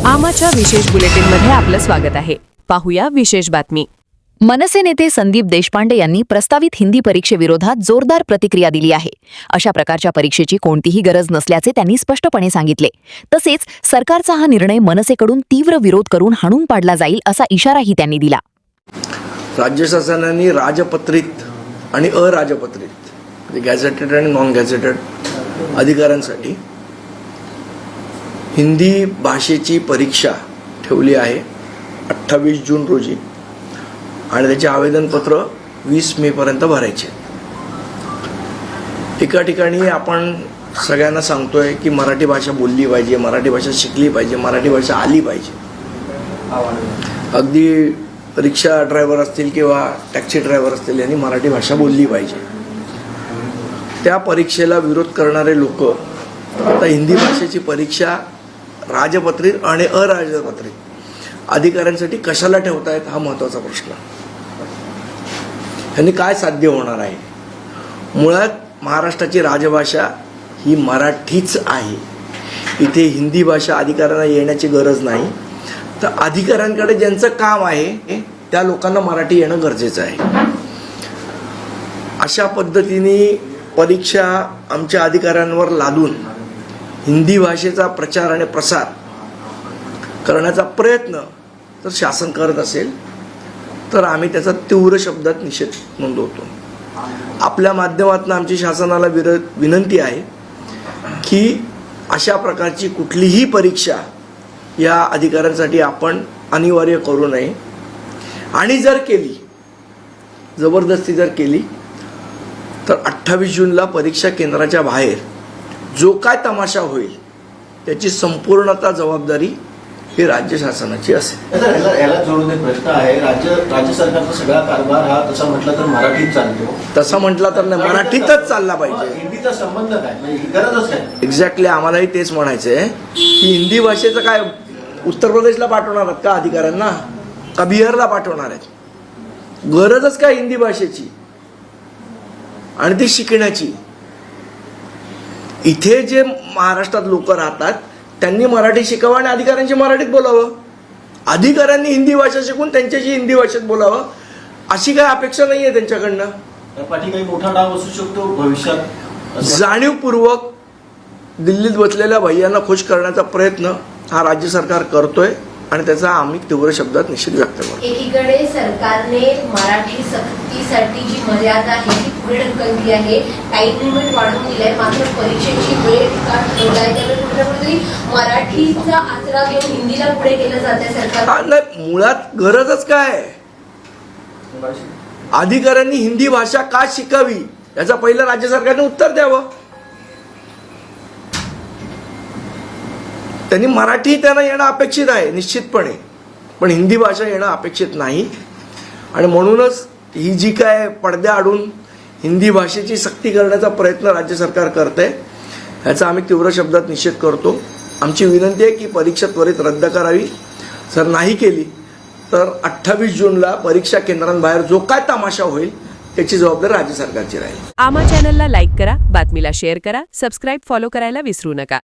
आमाच्या विशेष बुलेटिनमध्ये आपलं स्वागत आहे. पाहूया विशेष बातमी. मनसे नेते संदीप देशपांडे यांनी प्रस्तावित हिंदी परीक्षेविरोधात जोरदार प्रतिक्रिया दिली आहे. अशा प्रकारच्या परीक्षेची कोणतीही गरज नसल्याचे त्यांनी स्पष्टपणे सांगितले. तसेच सरकारचा हा निर्णय मनसेकडून तीव्र विरोध करून हाणून पाडला जाईल असा इशाराही त्यांनी दिला. राज्य शासनाने राजपत्रित आणि अराजपत्रित म्हणजे गॅझेटेड आणि नॉन गॅझेटेड अधिकाऱ्यांसाठी हिंदी भाषेची परीक्षा ठेवली आहे 28 जून रोजी आणि त्याचे आवेदनपत्र 20 मे पर्यंत भरायचे. एका ठिकाणी आपण सगळ्यांना सांगतोय की मराठी भाषा बोलली पाहिजे, मराठी भाषा शिकली पाहिजे, मराठी भाषा आली पाहिजे. अगदी रिक्षा ड्रायव्हर असतील किंवा टॅक्सी ड्रायव्हर असतील यांनी मराठी भाषा बोलली पाहिजे. त्या परीक्षेला विरोध करणारे लोक आता हिंदी भाषेची परीक्षा राजपत्रित आणि अराजपत्रित अधिकाऱ्यांसाठी कशाला ठेवतायत हा महत्त्वाचा प्रश्न. यांनी काय साध्य होणार आहे? मुळात महाराष्ट्राची राजभाषा ही मराठीच आहे. इथे हिंदी भाषा अधिकाऱ्यांना येण्याची गरज नाही. तर अधिकाऱ्यांकडे ज्यांचं काम आहे त्या लोकांना मराठी येणं गरजेचं आहे. अशा पद्धतीने परीक्षा आमच्या अधिकाऱ्यांवर लादून हिंदी भाषेचा प्रचार आणि प्रसार करण्याचा प्रयत्न जर शासन करत असेल तर आम्ही त्याचा तीव्र शब्दात निषेध नोंदवतो. आपल्या माध्यमातून आमची शासनाला विनंती आहे की अशा प्रकारची कुठलीही परीक्षा या अधिकाऱ्यांसाठी आपण अनिवार्य करू नये. आणि जर केली, जबरदस्ती जर केली तर 28 जूनला परीक्षा केंद्राच्या बाहेर जो काय तमाशा होईल त्याची संपूर्णतः जबाबदारी ही राज्य शासनाची असेल. याला जोडून एक प्रश्न आहे. राज्य सरकारचा सगळा कारभार हा तसा म्हटलं तर मराठीत चालतो. तसं म्हटलं तर नाही, मराठीतच चालला पाहिजे. हिंदीचा संबंध काय, म्हणजे गरजच काय? एक्झॅक्टली आम्हालाही तेच म्हणायचं आहे की हिंदी भाषेचं काय उत्तर प्रदेशला पाठवणार आहेत का अधिकाऱ्यांना, का बिहारला पाठवणार आहेत? गरजच काय हिंदी भाषेची आणि ती शिकण्याची. इथे जे महाराष्ट्रात लोक राहतात त्यांनी मराठी शिकावं आणि अधिकाऱ्यांची मराठीत बोलावं. अधिकाऱ्यांनी हिंदी भाषा शिकून त्यांच्याशी हिंदी भाषेत बोलावं अशी काय अपेक्षा नाही आहे त्यांच्याकडनं. त्यापाठी काही मोठा डाव असू शकतो भविष्यात. जाणीवपूर्वक दिल्लीत बसलेल्या भैयांना खुश करण्याचा प्रयत्न हा राज्य सरकार करतोय आणि त्याचा आम्ही तीव्र शब्दात निषेध व्यक्त करतो. एकीकडे सरकारने मराठी सक्तीसाठी जी मर्यादा आहे ती पुढे ढकलली आहे, टाइम लिमिट वाढवून दिलाय, मात्र परीक्षेची वेळ ठरवलाय. त्यामुळे कुठेतरी मराठीचा आसरा घेऊन हिंदीला पुढे केलं जात आहे सरकार. नाही, मुळात गरजच काय? अधिकाऱ्यांनी हिंदी भाषा का शिकावी याचं पहिलं राज्य सरकारने उत्तर द्यावं. त्यांनी मराठी त्यांना येणं अपेक्षित आहे निश्चितपणे, पण हिंदी भाषा येणं अपेक्षित नाही. आणि म्हणूनच ही जी काय पडद्याआडून हिंदी भाषेची सक्ती करण्याचा प्रयत्न राज्य सरकार करते ह्याचा आम्ही तीव्र शब्दात निषेध करतो. आमची विनंती आहे की परीक्षा त्वरित रद्द करावी. जर नाही केली तर 28 जूनला परीक्षा केंद्रांबाहेर जो काय तमाशा होईल त्याची जबाबदारी राज्य सरकारची राहील. आमा चॅनलला लाईक करा, बातमीला शेअर करा, सबस्क्राईब फॉलो करायला विसरू नका.